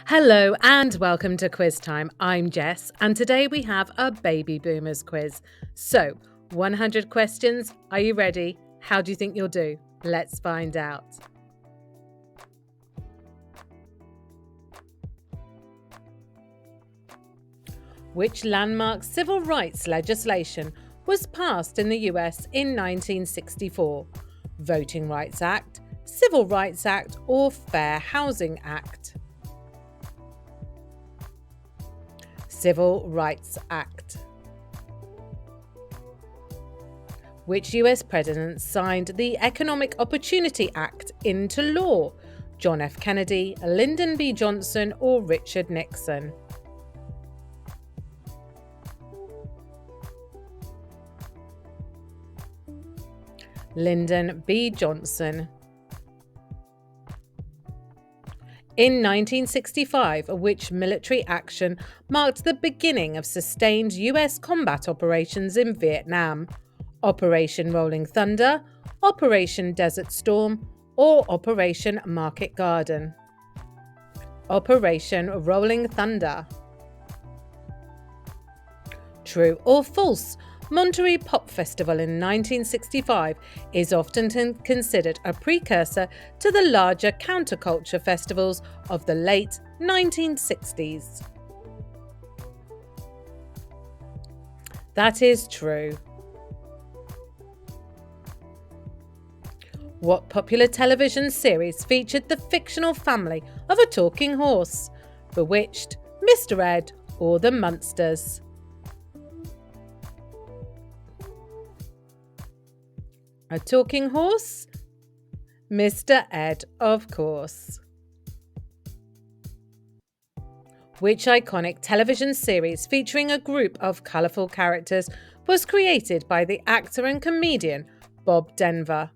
Hello and welcome to Quiz Time. I'm Jess, and today we have a baby boomers quiz. So, 100 questions. Are you ready? How do you think you'll do? Let's find out. Which landmark civil rights legislation was passed in the US in 1964? Voting Rights Act, Civil Rights Act, or Fair Housing Act? Civil Rights Act. Which US president signed the Economic Opportunity Act into law? John F. Kennedy, Lyndon B. Johnson, or Richard Nixon? Lyndon B. Johnson. In 1965, which military action marked the beginning of sustained US combat operations in Vietnam? Operation Rolling Thunder, Operation Desert Storm, or Operation Market Garden? Operation Rolling Thunder. True or false? Monterey Pop Festival in 1965 is often considered a precursor to the larger counterculture festivals of the late 1960s. That is true. What popular television series featured the fictional family of a talking horse? Bewitched, Mr. Ed, or the Munsters? A talking horse? Mr. Ed, of course. Which iconic television series featuring a group of colourful characters was created by the actor and comedian Bob Denver?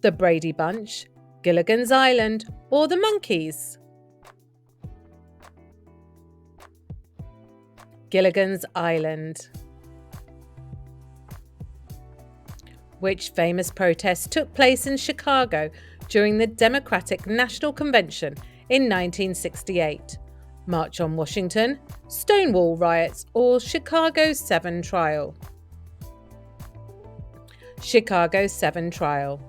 The Brady Bunch, Gilligan's Island, or the Monkees? Gilligan's Island. Which famous protest took place in Chicago during the Democratic National Convention in 1968? March on Washington, Stonewall riots, or Chicago 7 trial? Chicago 7 trial.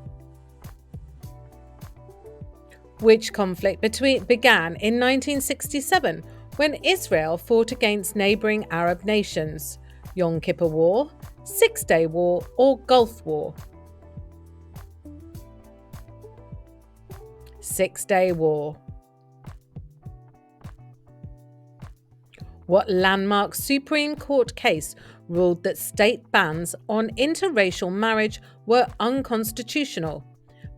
Which conflict began in 1967 when Israel fought against neighbouring Arab nations? Yom Kippur War, Six-Day War, or Gulf War? Six-Day War. What landmark Supreme Court case ruled that state bans on interracial marriage were unconstitutional?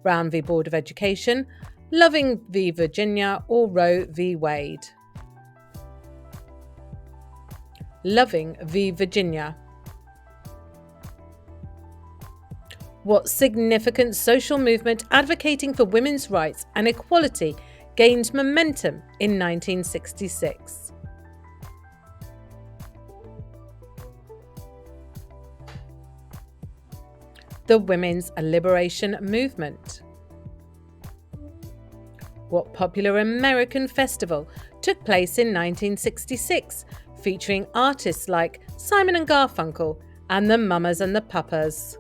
Brown v. Board of Education, Loving v. Virginia, or Roe v. Wade? Loving v. Virginia. What significant social movement advocating for women's rights and equality gained momentum in 1966? The Women's Liberation Movement. What popular American festival took place in 1966, featuring artists like Simon and Garfunkel and the Mamas and the Papas?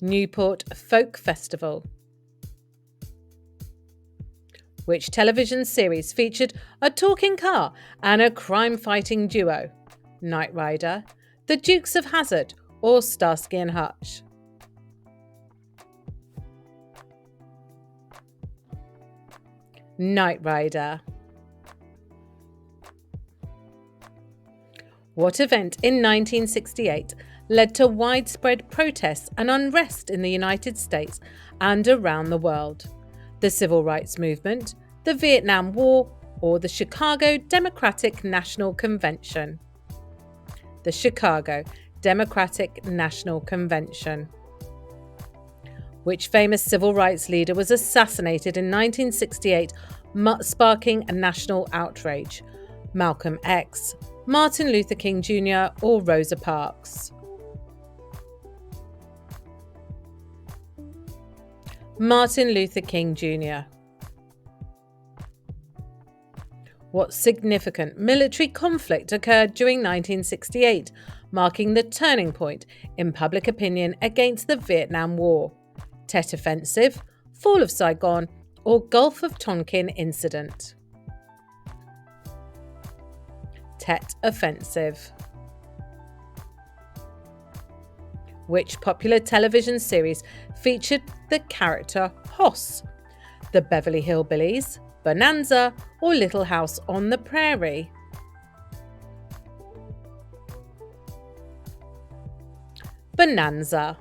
Newport Folk Festival. Which television series featured a talking car and a crime-fighting duo? Knight Rider, The Dukes of Hazzard, or Starsky and Hutch? Knight Rider. What event in 1968 led to widespread protests and unrest in the United States and around the world? The Civil Rights Movement, the Vietnam War, or the Chicago Democratic National Convention? The Chicago Democratic National Convention. Which famous civil rights leader was assassinated in 1968, sparking a national outrage? Malcolm X, Martin Luther King Jr., or Rosa Parks? Martin Luther King Jr. What significant military conflict occurred during 1968, marking the turning point in public opinion against the Vietnam War? Tet Offensive, Fall of Saigon, or Gulf of Tonkin Incident? Tet Offensive. Which popular television series featured the character Hoss? The Beverly Hillbillies, Bonanza, or Little House on the Prairie? Bonanza.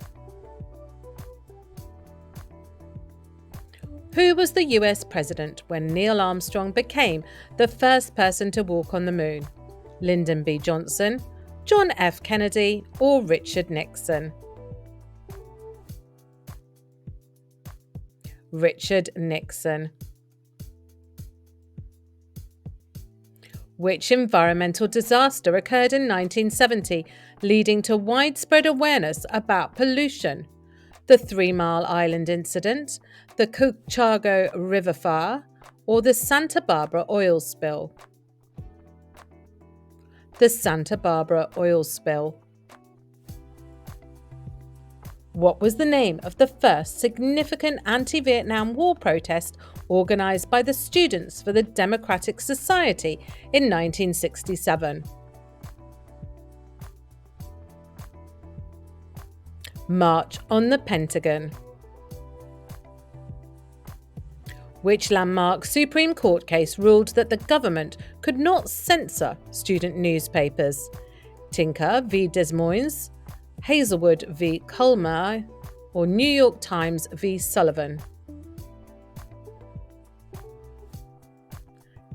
Who was the US president when Neil Armstrong became the first person to walk on the moon? Lyndon B. Johnson, John F. Kennedy, or Richard Nixon? Richard Nixon. Which environmental disaster occurred in 1970, leading to widespread awareness about pollution? The 3 Mile Island Incident, the Cucago River Fire, or the Santa Barbara oil spill? The Santa Barbara oil spill. What was the name of the first significant anti-Vietnam War protest organised by the Students for the Democratic Society in 1967? March on the Pentagon. Which landmark Supreme Court case ruled that the government could not censor student newspapers? Tinker v. Des Moines, Hazelwood v. Culmer, or New York Times v. Sullivan?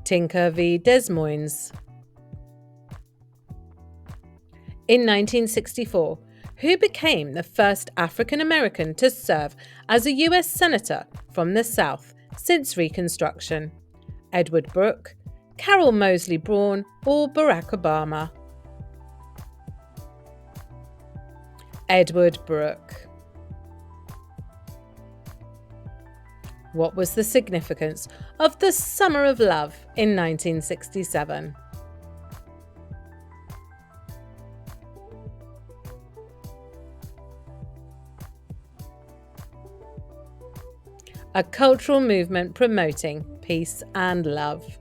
Tinker v. Des Moines. In 1964, who became the first African American to serve as a US Senator from the South since Reconstruction? Edward Brooke, Carol Moseley Braun, or Barack Obama? Edward Brooke. What was the significance of the Summer of Love in 1967? A cultural movement promoting peace and love.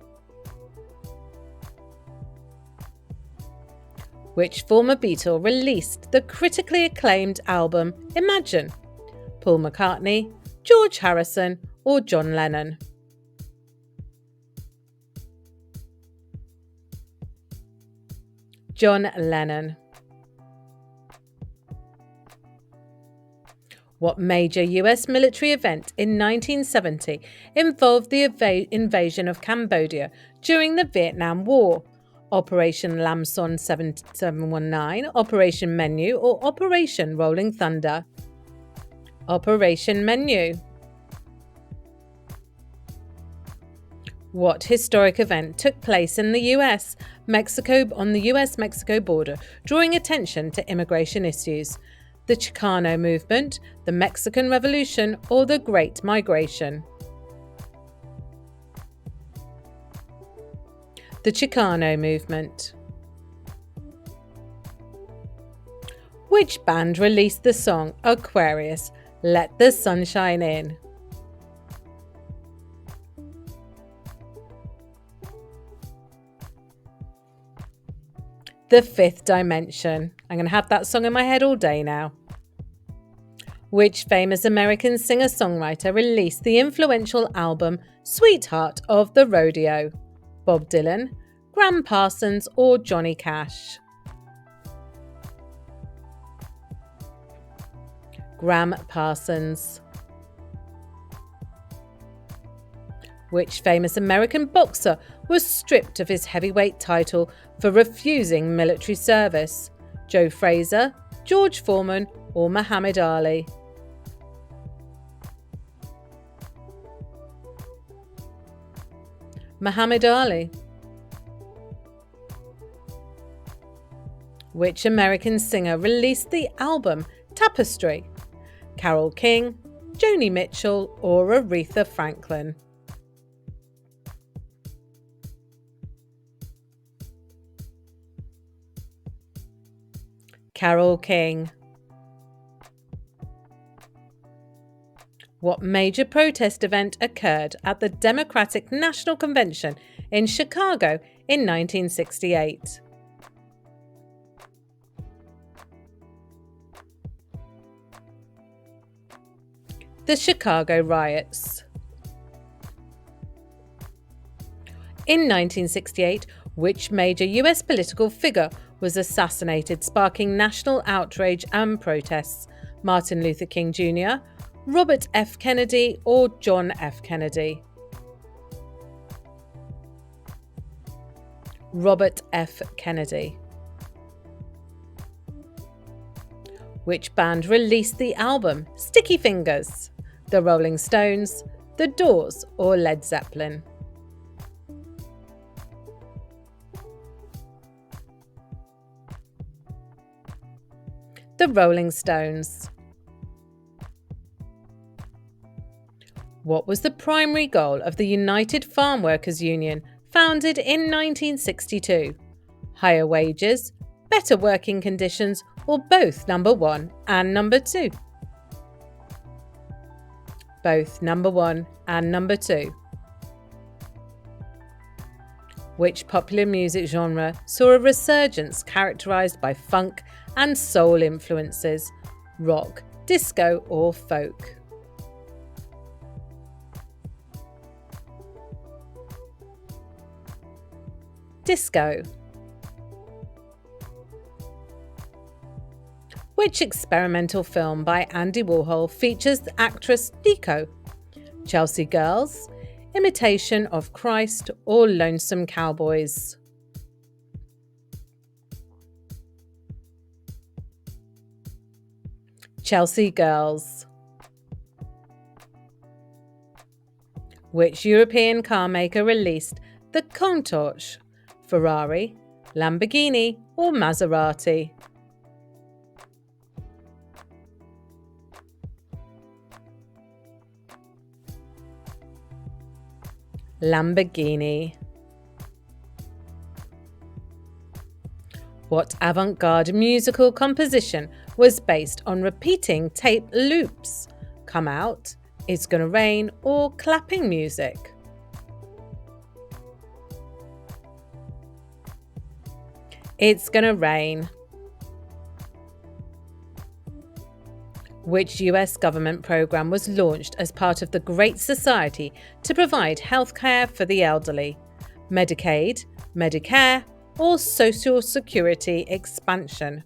Which former Beatle released the critically acclaimed album Imagine? Paul McCartney, George Harrison, or John Lennon? John Lennon. What major US military event in 1970 involved the invasion of Cambodia during the Vietnam War? Operation Lamson 719, Operation Menu, or Operation Rolling Thunder? Operation Menu. What historic event took place in the US, Mexico on the US-Mexico border, drawing attention to immigration issues? The Chicano Movement, the Mexican Revolution, or the Great Migration? The Chicano Movement. Which band released the song Aquarius, Let the Sunshine In? The Fifth Dimension. I'm going to have that song in my head all day now. Which famous American singer-songwriter released the influential album Sweetheart of the Rodeo? Bob Dylan, Gram Parsons, or Johnny Cash? Gram Parsons. Which famous American boxer was stripped of his heavyweight title for refusing military service? Joe Frazier, George Foreman, or Muhammad Ali? Muhammad Ali. Which American singer released the album Tapestry? Carole King, Joni Mitchell, or Aretha Franklin? Carole King. What major protest event occurred at the Democratic National Convention in Chicago in 1968? The Chicago riots. In 1968, which major US political figure was assassinated, sparking national outrage and protests? Martin Luther King Jr., Robert F. Kennedy, or John F. Kennedy? Robert F. Kennedy. Which band released the album Sticky Fingers? The Rolling Stones, The Doors, or Led Zeppelin? The Rolling Stones. What was the primary goal of the United Farm Workers Union, founded in 1962? Higher wages, better working conditions, or both number one and number two? Both number one and number two. Which popular music genre saw a resurgence characterized by funk and soul influences? Rock, disco, or folk? Disco. Which experimental film by Andy Warhol features the actress Nico? Chelsea Girls, Imitation of Christ, or Lonesome Cowboys? Chelsea Girls. Which European car maker released the Countach? Ferrari, Lamborghini, or Maserati? Lamborghini. What avant-garde musical composition was based on repeating tape loops? Come Out, It's Gonna Rain, or clapping music? It's Gonna Rain. Which US government program was launched as part of the Great Society to provide healthcare for the elderly? Medicaid, Medicare, or Social Security expansion?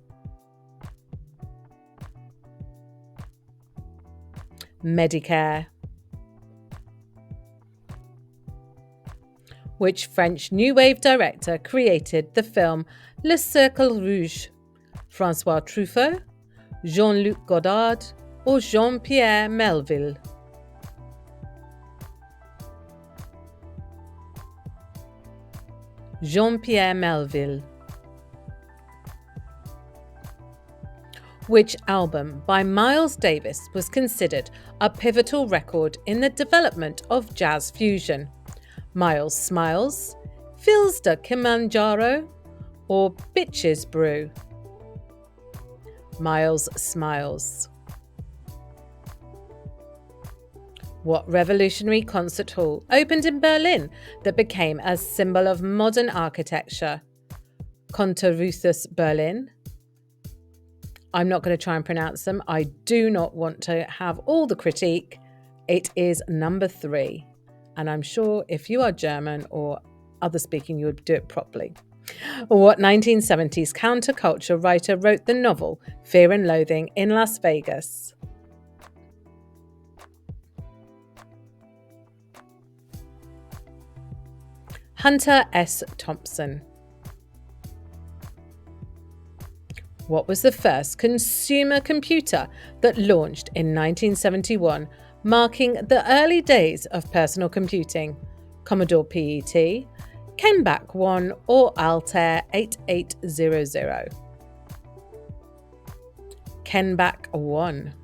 Medicare. Which French New Wave director created the film Le Cercle Rouge? François Truffaut, Jean-Luc Godard, or Jean-Pierre Melville? Jean-Pierre Melville. Which album by Miles Davis was considered a pivotal record in the development of jazz fusion? Miles Smiles, Fils de Kilimanjaro, or Bitches Brew? Miles Smiles. What revolutionary concert hall opened in Berlin that became a symbol of modern architecture? Concerthaus Berlin. I'm not going to try and pronounce them. I do not want to have all the critique. It is number 3. And I'm sure if you are German or other speaking, you would do it properly. What 1970s counterculture writer wrote the novel Fear and Loathing in Las Vegas? Hunter S. Thompson. What was the first consumer computer that launched in 1971, marking the early days of personal computing? Commodore PET, Kenback 1, or Altair 8800? Kenback 1.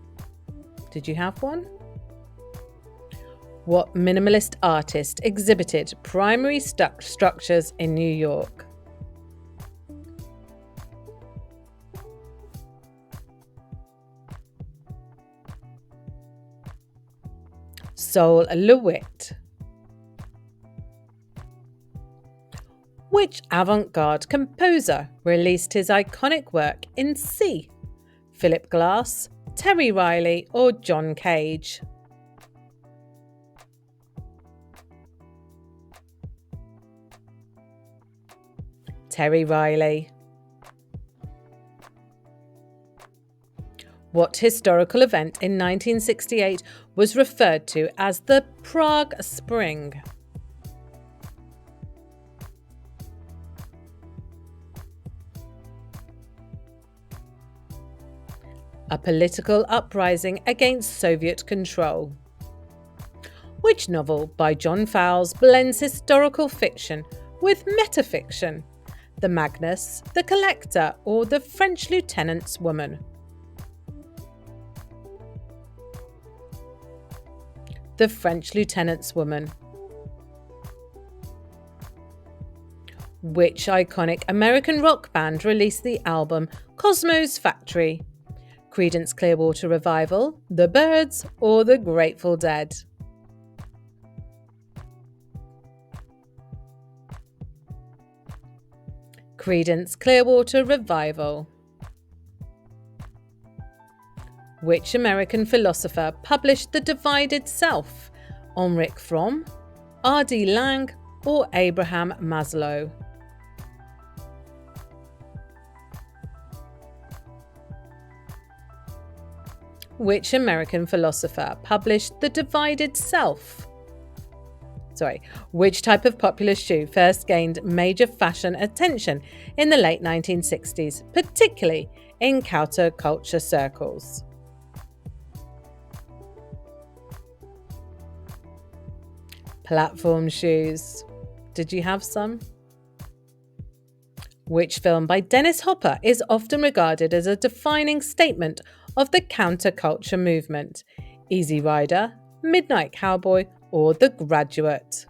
Did you have one? What minimalist artist exhibited primary structures in New York? Sol LeWitt. Which avant-garde composer released his iconic work in C? Philip Glass, Terry Riley, or John Cage? Terry Riley. What historical event in 1968 was referred to as the Prague Spring? A political uprising against Soviet control. Which novel by John Fowles blends historical fiction with metafiction? The Magnus, The Collector, or The French Lieutenant's Woman? The French Lieutenant's Woman. Which iconic American rock band released the album Cosmo's Factory? Creedence Clearwater Revival, The Byrds, or The Grateful Dead? Creedence Clearwater Revival. Which American philosopher published The Divided Self? Ulrich Fromm, R.D. Laing, or Abraham Maslow? Which American philosopher published The Divided Self? Which type of popular shoe first gained major fashion attention in the late 1960s, particularly in counterculture circles? Platform shoes. Did you have some? Which film by Dennis Hopper is often regarded as a defining statement of the counterculture movement? Easy Rider, Midnight Cowboy, or The Graduate?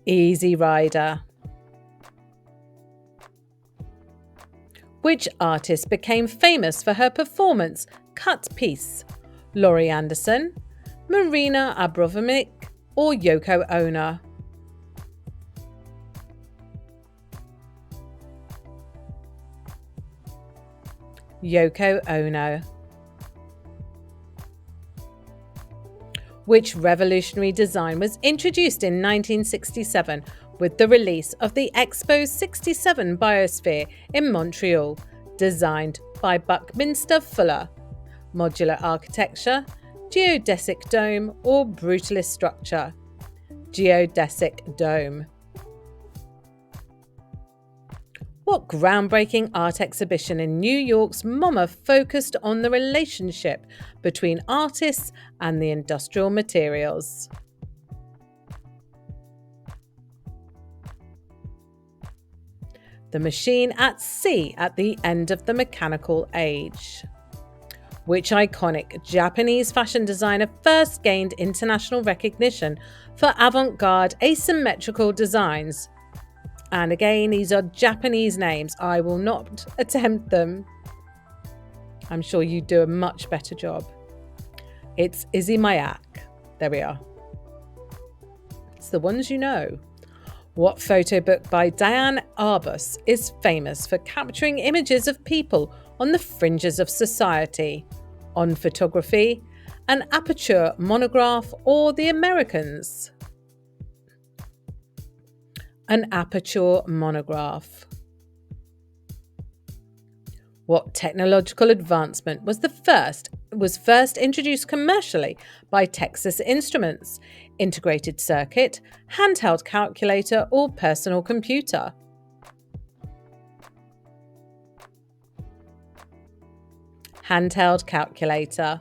Easy Rider. Which artist became famous for her performance Cut Piece? Laurie Anderson, Marina Abramovic, or Yoko Ono? Yoko Ono. Which revolutionary design was introduced in 1967 with the release of the Expo 67 Biosphere in Montreal, designed by Buckminster Fuller? Modular architecture, geodesic dome, or brutalist structure? Geodesic dome. What groundbreaking art exhibition in New York's MoMA focused on the relationship between artists and the industrial materials? The Machine at Sea at the End of the Mechanical Age. Which iconic Japanese fashion designer first gained international recognition for avant-garde asymmetrical designs? And again, these are Japanese names. I will not attempt them. I'm sure you do a much better job. It's Izzy Mayak. There we are. It's the ones you know. What photo book by Diane Arbus is famous for capturing images of people on the fringes of society? On Photography, An Aperture Monograph, or The Americans? An Aperture Monograph. What technological advancement was first introduced commercially by Texas Instruments? Integrated circuit, handheld calculator, or personal computer? Handheld calculator.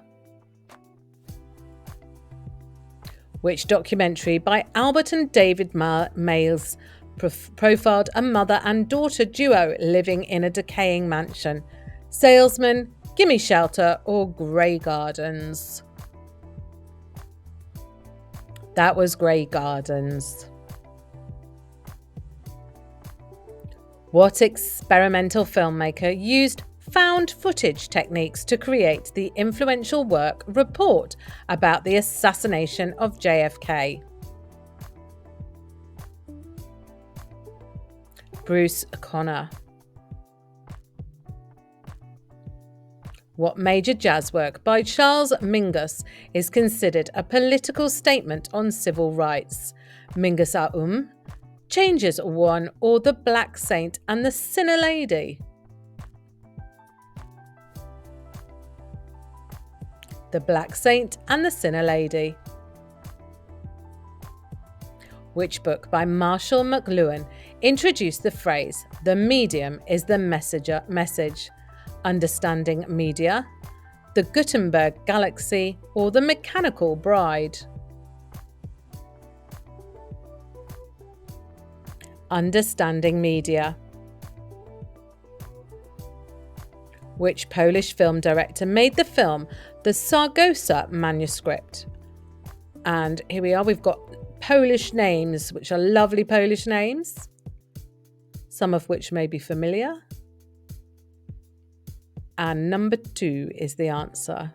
Which documentary by Albert and David Mays profiled a mother and daughter duo living in a decaying mansion? Salesman, Gimme Shelter, or Grey Gardens? That was Grey Gardens. What experimental filmmaker used found footage techniques to create the influential work Report about the assassination of JFK. Bruce Conner. What major jazz work by Charles Mingus is considered a political statement on civil rights? Mingus Changes One, or The Black Saint and the Sinner Lady? The Black Saint and the Sinner Lady. Which book by Marshall McLuhan introduced the phrase, "The medium is the message"? Understanding Media, The Gutenberg Galaxy, or The Mechanical Bride? Understanding Media. Which Polish film director made the film The Sargosa Manuscript? And here we are, we've got Polish names, which are lovely Polish names, some of which may be familiar. And number 2 is the answer.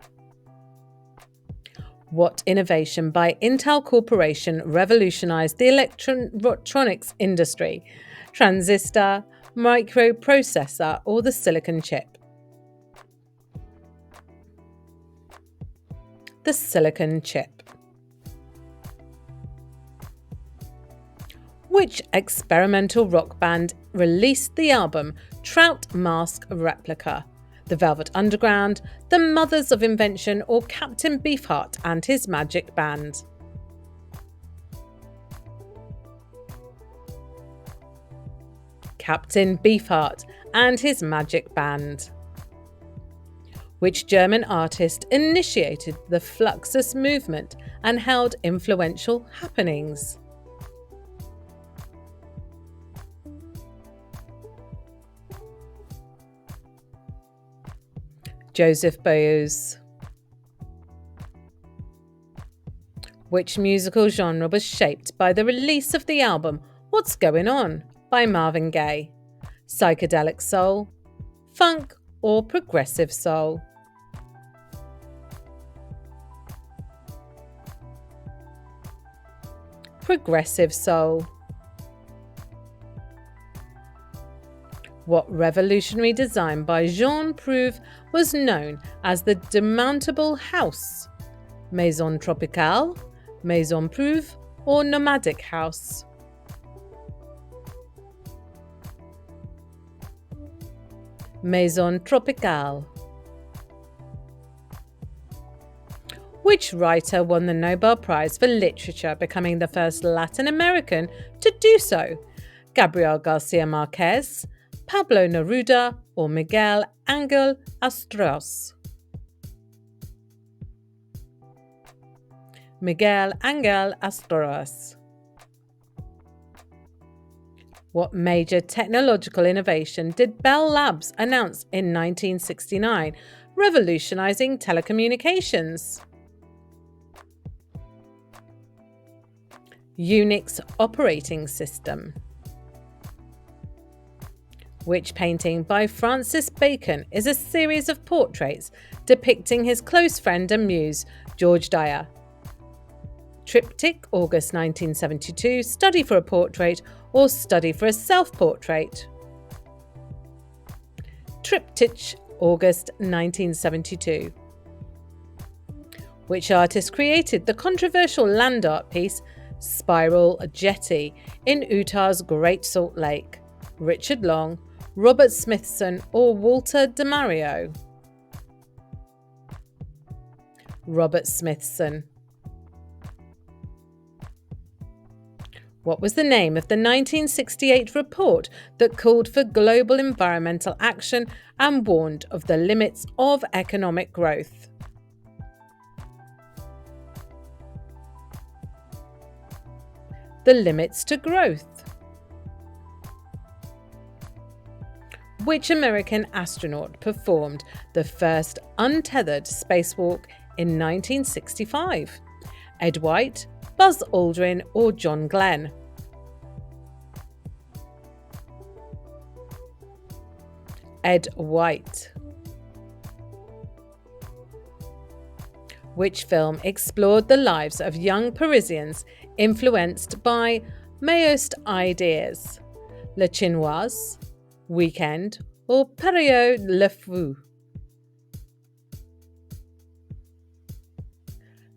What innovation by Intel Corporation revolutionized the electronics industry? Transistor, microprocessor, or the silicon chip? The silicon chip. Which experimental rock band released the album Trout Mask Replica? The Velvet Underground, The Mothers of Invention, or Captain Beefheart and his Magic Band? Captain Beefheart and his Magic Band. Which German artist initiated the Fluxus movement and held influential happenings? Joseph Beuys. Which musical genre was shaped by the release of the album What's Going On by Marvin Gaye? Psychedelic soul, funk, or progressive soul? Progressive soul. What revolutionary design by Jean Prouvé was known as the demountable house? Maison tropicale, Maison Prouvé, or nomadic house? Maison tropicale. Which writer won the Nobel Prize for Literature, becoming the first Latin American to do so? Gabriel Garcia Marquez, Pablo Neruda, or Miguel Ángel Astúriz? Miguel Ángel Astúriz. What major technological innovation did Bell Labs announce in 1969, revolutionizing telecommunications? Unix operating system. Which painting by Francis Bacon is a series of portraits depicting his close friend and muse, George Dyer? Triptych, August 1972, Study for a Portrait, or Study for a Self-Portrait? Triptych, August 1972. Which artist created the controversial land art piece Spiral Jetty in Utah's Great Salt Lake? Richard Long, Robert Smithson, or Walter DeMario? Robert Smithson. What was the name of the 1968 report that called for global environmental action and warned of the limits of economic growth? The Limits to Growth. Which American astronaut performed the first untethered spacewalk in 1965? Ed White, Buzz Aldrin, or John Glenn? Ed White. Which film explored the lives of young Parisians influenced by Maoist ideas? Le Chinoise, Weekend, or Période le Fou?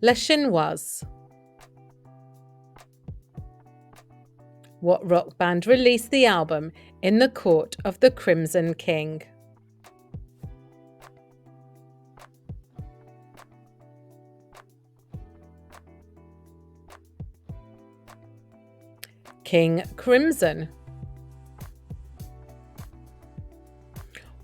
Le Chinoise. What rock band released the album In the Court of the Crimson King? King Crimson.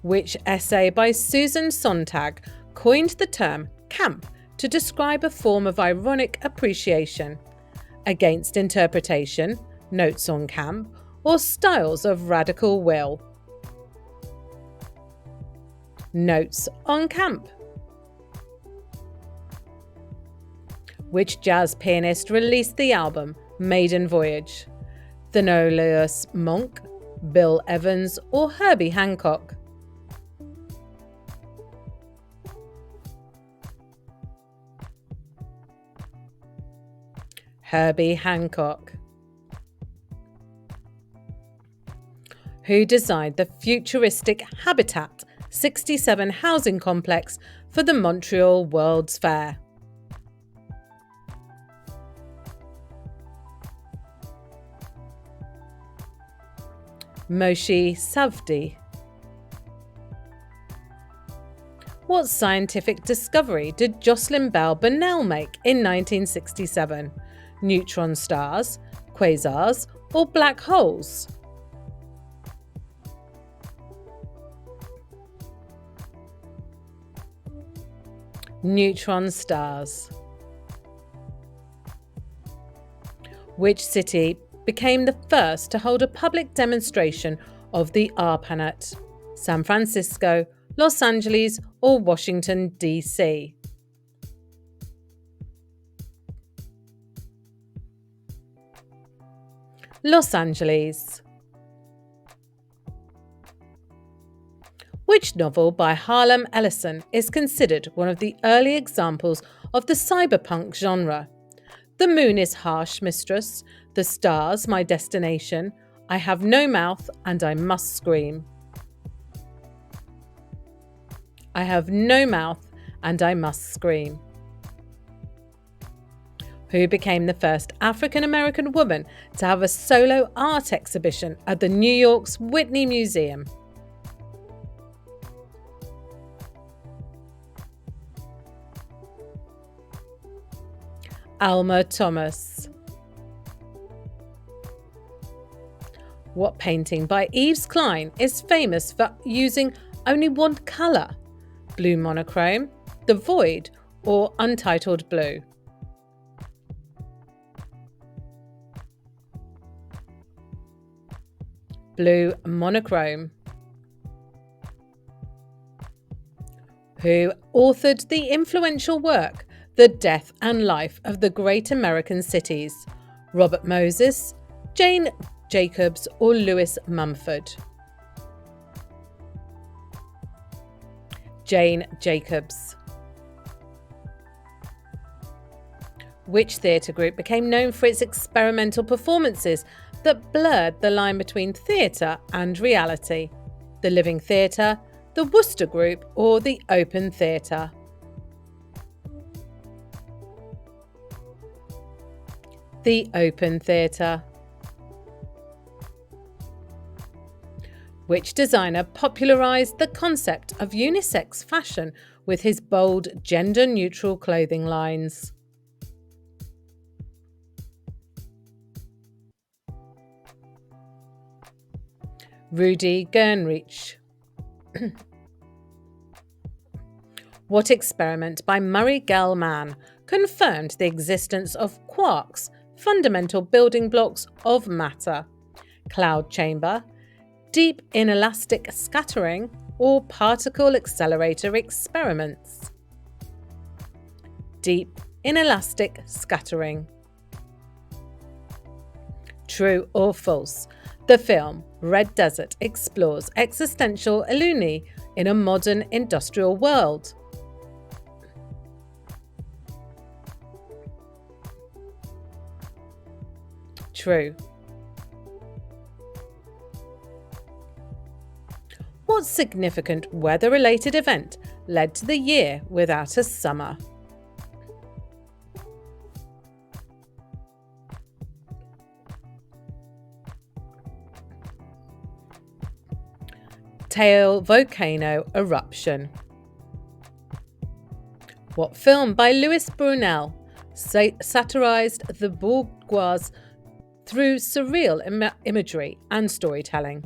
Which essay by Susan Sontag coined the term camp to describe a form of ironic appreciation? Against Interpretation, Notes on Camp, or Styles of Radical Will? Notes on Camp. Which jazz pianist released the album Maiden Voyage? Thelonious Monk, Bill Evans, or Herbie Hancock? Herbie Hancock. Who designed the futuristic Habitat 67 housing complex for the Montreal World's Fair? Moshe Savdi. What scientific discovery did Jocelyn Bell Burnell make in 1967? Neutron stars, quasars, or black holes? Neutron stars. Which city became the first to hold a public demonstration of the ARPANET? San Francisco, Los Angeles, or Washington, D.C.? Los Angeles. Which novel by Harlan Ellison is considered one of the early examples of the cyberpunk genre? The Moon is Harsh Mistress, The Stars My Destination, I Have No Mouth and I Must Scream. I Have No Mouth and I Must Scream. Who became the first African American woman to have a solo art exhibition at the New York's Whitney Museum? Alma Thomas. What painting by Yves Klein is famous for using only one colour? Blue monochrome, The Void, or Untitled Blue? Blue monochrome. Who authored the influential work The Death and Life of the Great American Cities? Robert Moses, Jane Jacobs, or Lewis Mumford? Jane Jacobs. Which theatre group became known for its experimental performances that blurred the line between theatre and reality? The Living Theatre, the Worcester Group, or the Open Theatre? The Open Theatre. Which designer popularised the concept of unisex fashion with his bold, gender-neutral clothing lines? Rudy Gernreich. What experiment by Murray Gell-Mann confirmed the existence of quarks, fundamental building blocks of matter? Cloud chamber, deep inelastic scattering, or particle accelerator experiments? Deep inelastic scattering. True or false? The film Red Desert explores existential illuni in a modern industrial world. true. What significant weather-related event led to the year without a summer? Tail volcano eruption. What film by Louis Brunel satirized the bourgeois through surreal imagery and storytelling?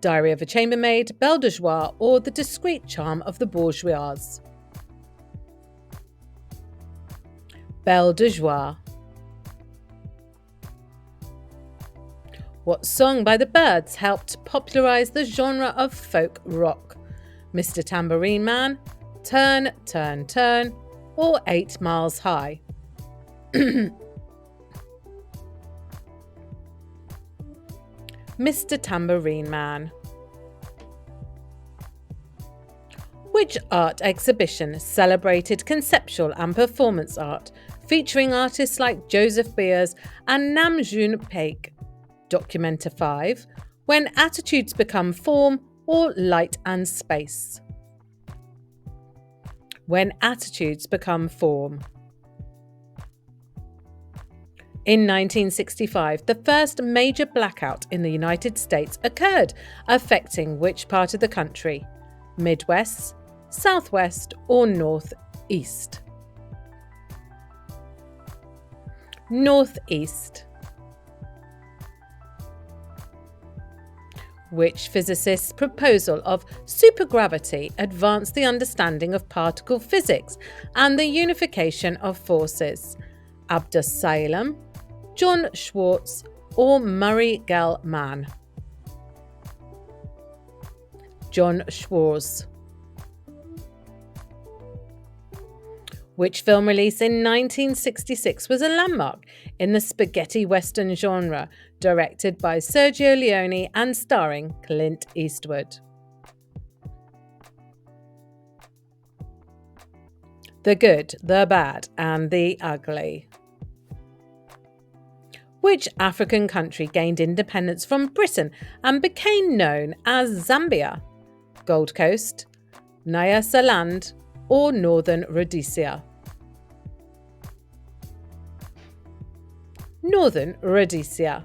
Diary of a Chambermaid, Belle de Joie, or The Discreet Charm of the Bourgeoise? Belle de Joie. What song by the Byrds helped popularise the genre of folk rock? Mr. Tambourine Man, Turn, Turn, Turn, or 8 Miles High? Mr. Tambourine Man. Which art exhibition celebrated conceptual and performance art, featuring artists like Joseph Beers and Nam June Paik? Documenta 5, When Attitudes Become Form, or Light and Space? When Attitudes Become Form. In 1965, the first major blackout in the United States occurred, affecting which part of the country? Midwest, Southwest, or Northeast? Northeast. Which physicist's proposal of supergravity advanced the understanding of particle physics and the unification of forces? Abdus Salam, John Schwarz, or Murray Gell-Mann? John Schwarz. Which film release in 1966 was a landmark in the spaghetti western genre, directed by Sergio Leone and starring Clint Eastwood? The Good, the Bad, and the Ugly. Which African country gained independence from Britain and became known as Zambia? Gold Coast, Nyasaland, or Northern Rhodesia? Northern Rhodesia.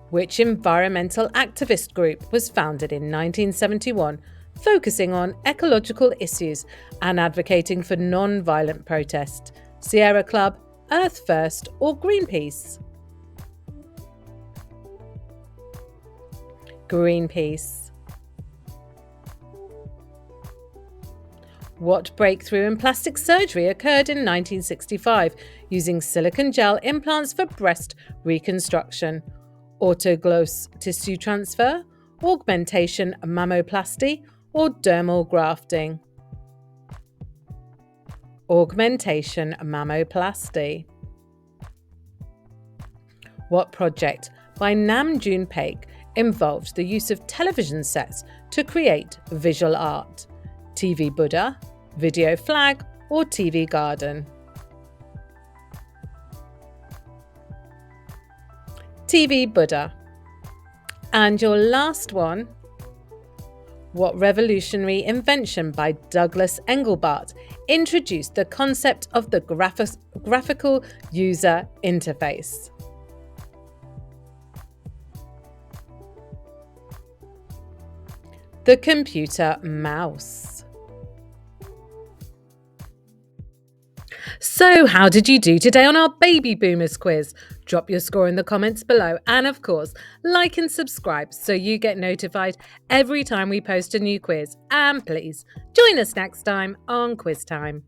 Which environmental activist group was founded in 1971, focusing on ecological issues and advocating for non-violent protest? Sierra Club, Earth First, or Greenpeace? Greenpeace. What breakthrough in plastic surgery occurred in 1965 using silicone gel implants for breast reconstruction? Autogloss tissue transfer, augmentation mammoplasty, or dermal grafting? Augmentation mammoplasty. What project by Nam June Paik involved the use of television sets to create visual art? TV Buddha, Video Flag, or TV Garden? TV Buddha. And your last one. What revolutionary invention by Douglas Engelbart introduced the concept of the graphical user interface? The computer mouse. So, how did you do today on our Baby Boomers quiz? Drop your score in the comments below, and of course, like and subscribe so you get notified every time we post a new quiz. And please, join us next time on Quiz Time.